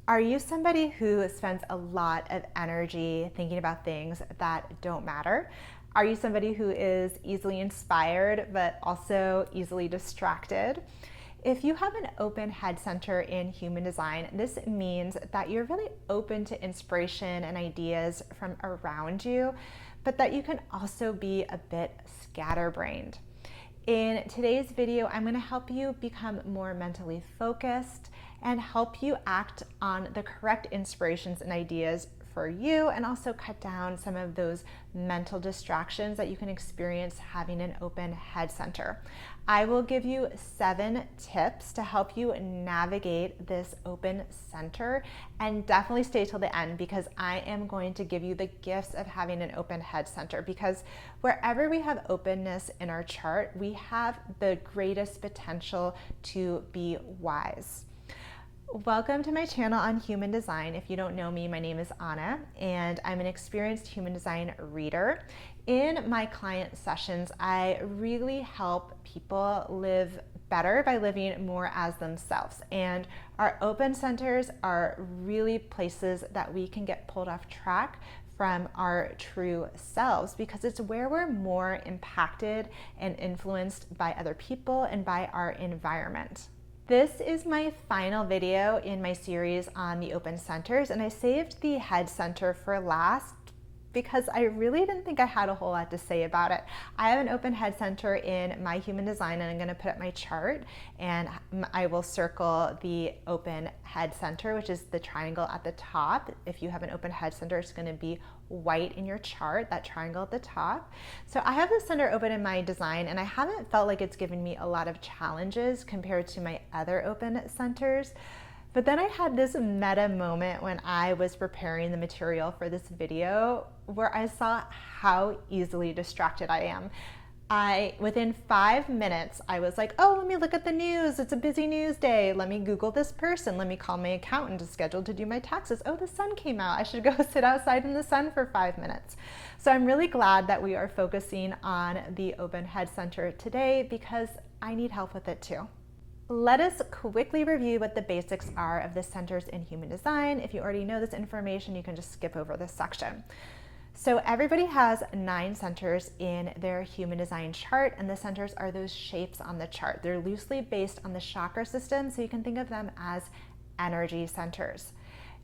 Are you somebody who spends a lot of energy thinking about things that don't matter? Are you somebody who is easily inspired but also easily distracted? If you have an open head center in human design, this means that you're really open to inspiration and ideas from around you, but that you can also be a bit scatterbrained. In today's video, I'm going to help you become more mentally focused and help you act on the correct inspirations and ideas for you, and also cut down some of those mental distractions that you can experience having an open head center. I will give you 7 tips to help you navigate this open center, and definitely stay till the end because I am going to give you the gifts of having an open head center, because wherever we have openness in our chart, we have the greatest potential to be wise. Welcome to my channel on human design. If you don't know me, my name is Anna and I'm an experienced human design reader. In my client sessions, I really help people live better by living more as themselves. And our open centers are really places that we can get pulled off track from our true selves, because it's where we're more impacted and influenced by other people and by our environment. This is my final video in my series on the open centers, and I saved the head center for last because I really didn't think I had a whole lot to say about it. I have an open head center in my human design, and I'm going to put up my chart and I will circle the open head center, which is the triangle at the top. If you have an open head center, it's going to be white in your chart, that triangle at the top. So I have the center open in my design, and I haven't felt like it's given me a lot of challenges compared to my other open centers. But then I had this meta moment when I was preparing the material for this video where I saw how easily distracted I am. Within 5 minutes, I was like, oh, let me look at the news. It's a busy news day. Let me Google this person. Let me call my accountant who's scheduled to do my taxes. Oh, the sun came out. I should go sit outside in the sun for 5 minutes. So I'm really glad that we are focusing on the open head center today because I need help with it too. Let us quickly review what the basics are of the centers in human design. If you already know this information, you can just skip over this section. So everybody has 9 centers in their human design chart, and the centers are those shapes on the chart. They're loosely based on the chakra system, so you can think of them as energy centers.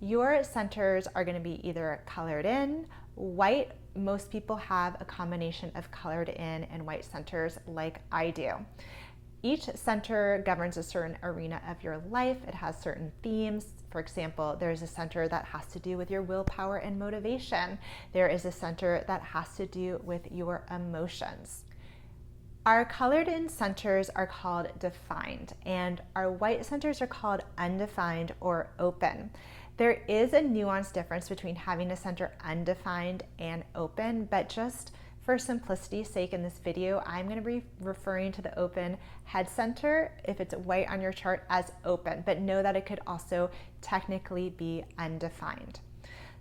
Your centers are going to be either colored in, white. Most people have a combination of colored in and white centers like I do. Each center governs a certain arena of your life. It has certain themes. For example, there's a center that has to do with your willpower and motivation. There is a center that has to do with your emotions. Our colored in centers are called defined, and our white centers are called undefined or open. There is a nuanced difference between having a center undefined and open, but just for simplicity's sake in this video, I'm going to be referring to the open head center, if it's white on your chart, as open, but know that it could also technically be undefined.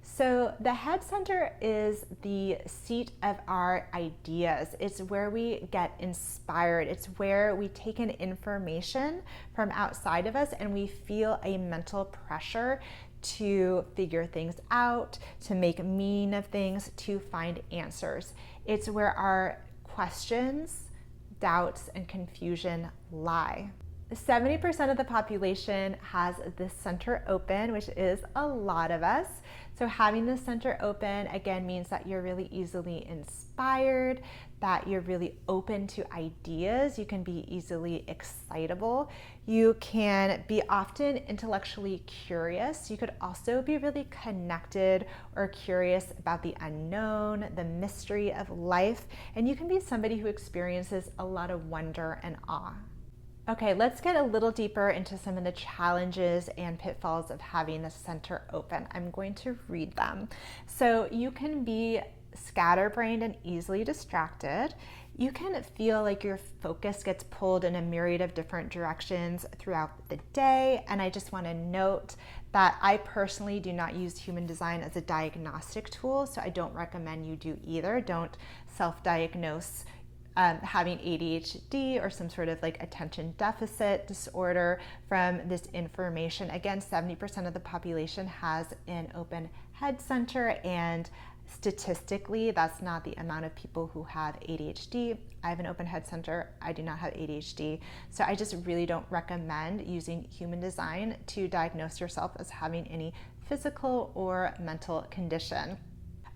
So the head center is the seat of our ideas. It's where we get inspired. It's where we take in information from outside of us and we feel a mental pressure to figure things out, to make meaning of things, to find answers. It's where our questions, doubts, and confusion lie. 70% of the population has this center open, which is a lot of us. So having this center open, again, means that you're really easily inspired, that you're really open to ideas. You can be easily excitable. You can be often intellectually curious. You could also be really connected or curious about the unknown, the mystery of life, and you can be somebody who experiences a lot of wonder and awe. Okay, let's get a little deeper into some of the challenges and pitfalls of having the center open. I'm going to read them. So you can be scatterbrained and easily distracted. You can feel like your focus gets pulled in a myriad of different directions throughout the day. And I just want to note that I personally do not use human design as a diagnostic tool, so I don't recommend you do either. Don't self-diagnose having ADHD or some sort of like attention deficit disorder from this information. Again, 70% of the population has an open head center, and statistically, that's not the amount of people who have ADHD. I have an open head center. I do not have ADHD. So I just really don't recommend using human design to diagnose yourself as having any physical or mental condition.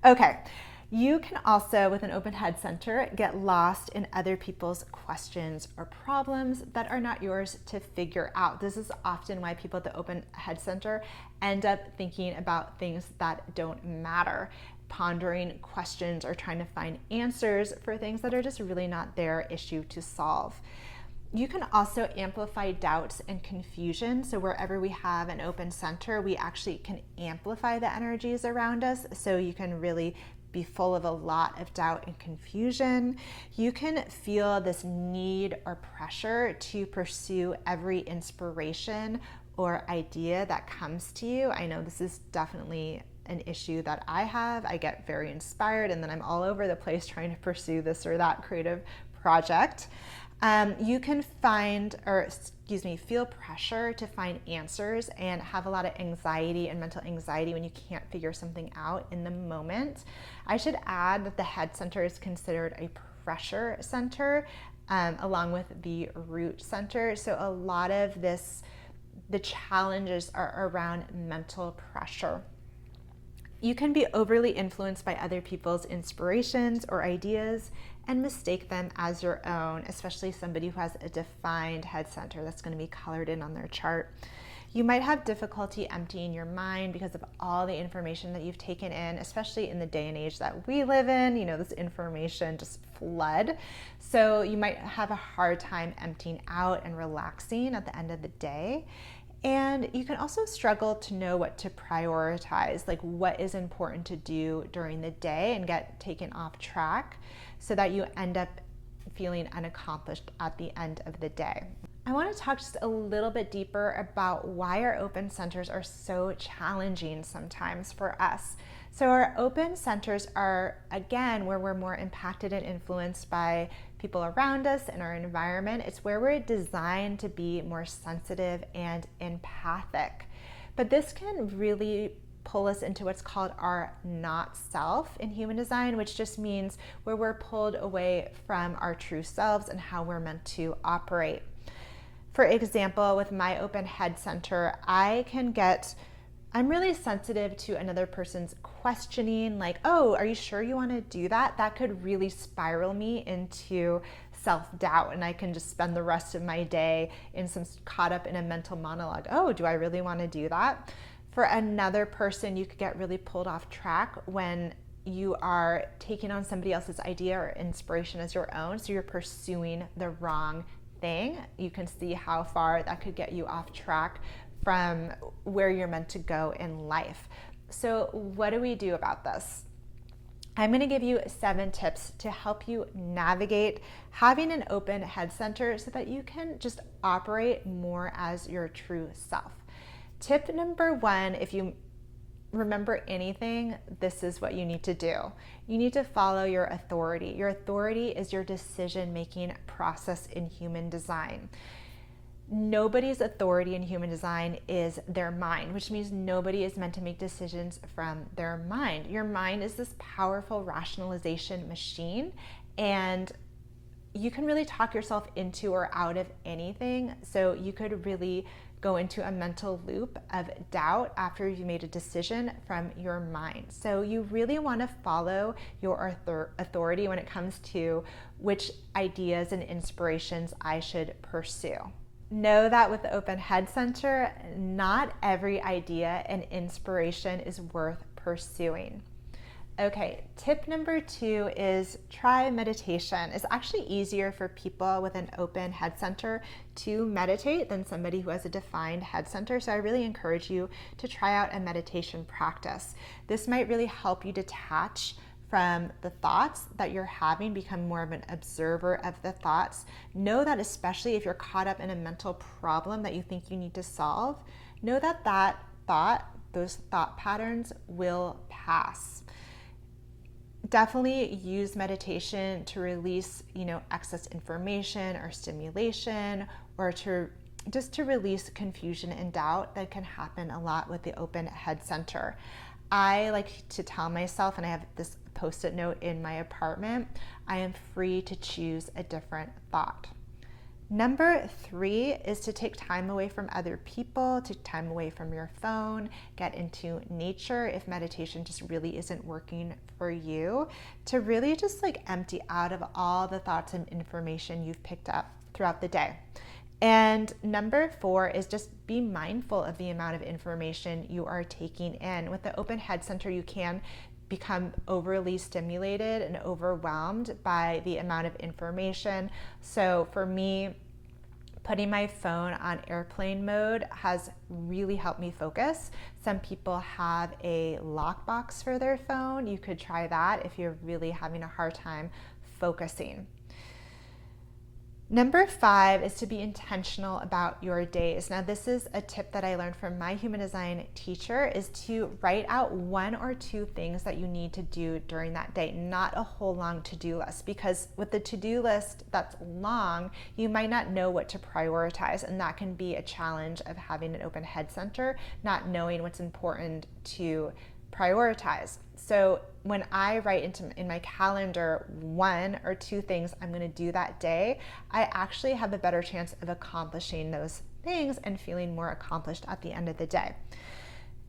Okay. You can also, with an open head center, get lost in other people's questions or problems that are not yours to figure out. This is often why people at the open head center end up thinking about things that don't matter, pondering questions or trying to find answers for things that are just really not their issue to solve. You can also amplify doubts and confusion. So wherever we have an open center, we actually can amplify the energies around us. So you can really be full of a lot of doubt and confusion. You can feel this need or pressure to pursue every inspiration or idea that comes to you. I know this is definitely an issue that I have. I get very inspired and then I'm all over the place trying to pursue this or that creative project. You can feel pressure to find answers and have a lot of anxiety and mental anxiety when you can't figure something out in the moment. I should add that the head center is considered a pressure center, along with the root center. So a lot of the challenges are around mental pressure. You can be overly influenced by other people's inspirations or ideas and mistake them as your own, especially somebody who has a defined head center that's going to be colored in on their chart. You might have difficulty emptying your mind because of all the information that you've taken in, especially in the day and age that we live in. You know, this information just flood. So you might have a hard time emptying out and relaxing at the end of the day. And you can also struggle to know what to prioritize, like what is important to do during the day, and get taken off track so that you end up feeling unaccomplished at the end of the day. I want to talk just a little bit deeper about why our open centers are so challenging sometimes for us. So our open centers are, again, where we're more impacted and influenced by people around us and our environment. It's where we're designed to be more sensitive and empathic. But this can really pull us into what's called our not self in human design, which just means where we're pulled away from our true selves and how we're meant to operate. For example, with my open head center, I'm really sensitive to another person's questioning, like, oh, are you sure you want to do that? That could really spiral me into self-doubt, and I can just spend the rest of my day caught up in a mental monologue. Oh, do I really want to do that? For another person, you could get really pulled off track when you are taking on somebody else's idea or inspiration as your own, so you're pursuing the wrong thing. You can see how far that could get you off track from where you're meant to go in life. So what do we do about this? I'm going to give you 7 tips to help you navigate having an open head center so that you can just operate more as your true self. Tip number 1, if you remember anything, this is what you need to do. You need to follow your authority. Your authority is your decision-making process in human design. Nobody's authority in human design is their mind, which means nobody is meant to make decisions from their mind. Your mind is this powerful rationalization machine, and you can really talk yourself into or out of anything. So you could really go into a mental loop of doubt after you made a decision from your mind. So you really want to follow your authority when it comes to which ideas and inspirations I should pursue. Know that with the open head center, not every idea and inspiration is worth pursuing. Okay, tip number 2 is try meditation. It's actually easier for people with an open head center to meditate than somebody who has a defined head center. So I really encourage you to try out a meditation practice. This might really help you detach from the thoughts that you're having, become more of an observer of the thoughts. Know that especially if you're caught up in a mental problem that you think you need to solve, know that those thought patterns will pass. definitely use meditation to release, excess information or stimulation, or to release confusion and doubt that can happen a lot with the open head center. I like to tell myself, and I have this post-it note in my apartment, I am free to choose a different thought. Number 3 is to take time away from other people, take time away from your phone, get into nature if meditation just really isn't working for you, to really just empty out of all the thoughts and information you've picked up throughout the day. And number 4 is just be mindful of the amount of information you are taking in. With the open head center, you can become overly stimulated and overwhelmed by the amount of information. So for me, putting my phone on airplane mode has really helped me focus. Some people have a lockbox for their phone. You could try that if you're really having a hard time focusing. Number 5 is to be intentional about your days. Now, this is a tip that I learned from my human design teacher, is to write out 1 or 2 things that you need to do during that day, not a whole long to-do list, because with the to-do list that's long, you might not know what to prioritize, and that can be a challenge of having an open head center, not knowing what's important to prioritize. So when I write in my calendar 1 or 2 things I'm going to do that day, I actually have a better chance of accomplishing those things and feeling more accomplished at the end of the day.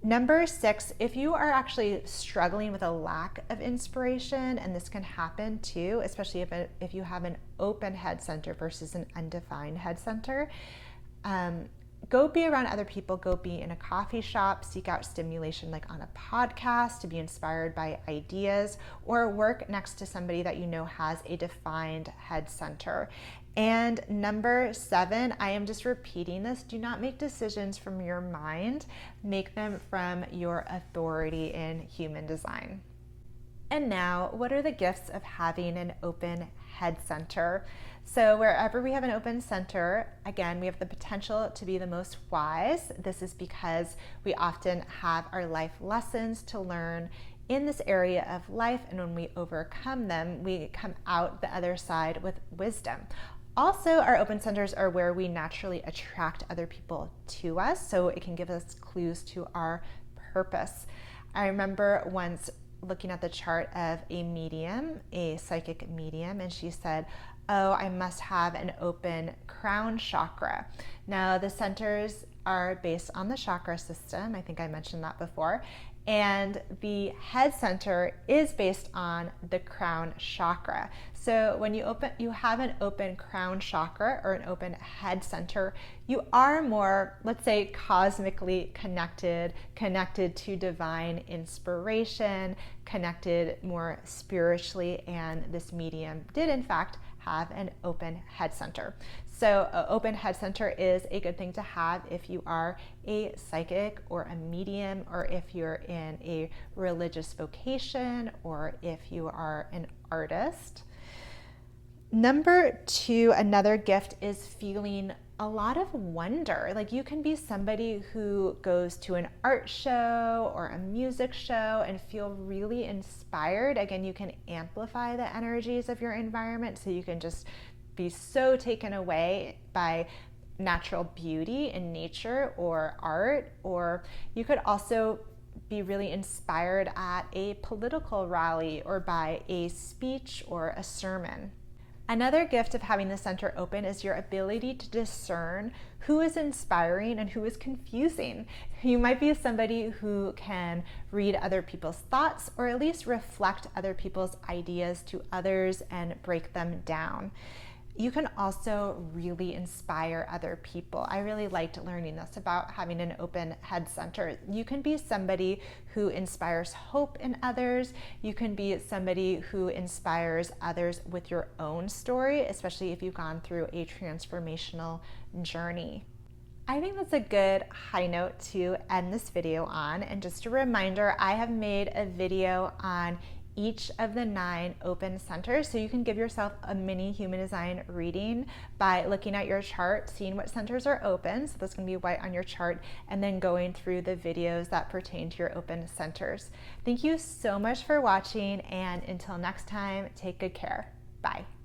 Number 6, if you are actually struggling with a lack of inspiration, and this can happen too, especially if you have an open head center versus an undefined head center, go be around other people, go be in a coffee shop, seek out stimulation like on a podcast to be inspired by ideas, or work next to somebody that you know has a defined head center. And number 7, I am just repeating this, do not make decisions from your mind, make them from your authority in human design. And now, what are the gifts of having an open head center? So wherever we have an open center, again, we have the potential to be the most wise. This is because we often have our life lessons to learn in this area of life, and when we overcome them, we come out the other side with wisdom. Also, our open centers are where we naturally attract other people to us, so it can give us clues to our purpose. I remember once looking at the chart of a medium, a psychic medium, and she said, oh, I must have an open crown chakra. Now, the centers are based on the chakra system. I think I mentioned that before. And the head center is based on the crown chakra. So when you have an open crown chakra or an open head center, you are more, let's say, cosmically connected to divine inspiration, connected more spiritually, and this medium did in fact have an open head center. So an open head center is a good thing to have if you are a psychic or a medium, or if you're in a religious vocation, or if you are an artist. Number 2, another gift is feeling a lot of wonder. Like, you can be somebody who goes to an art show or a music show and feel really inspired. Again, you can amplify the energies of your environment, so you can just be so taken away by natural beauty in nature or art. Or you could also be really inspired at a political rally or by a speech or a sermon. Another gift of having the center open is your ability to discern who is inspiring and who is confusing. You might be somebody who can read other people's thoughts, or at least reflect other people's ideas to others and break them down. You can also really inspire other people. I really liked learning this about having an open head center. You can be somebody who inspires hope in others. You can be somebody who inspires others with your own story, especially if you've gone through a transformational journey. I think that's a good high note to end this video on. And just a reminder, I have made a video on each of the 9 open centers. So you can give yourself a mini human design reading by looking at your chart, seeing what centers are open. So that's going to be white on your chart, and then going through the videos that pertain to your open centers. Thank you so much for watching, and until next time, take good care. Bye.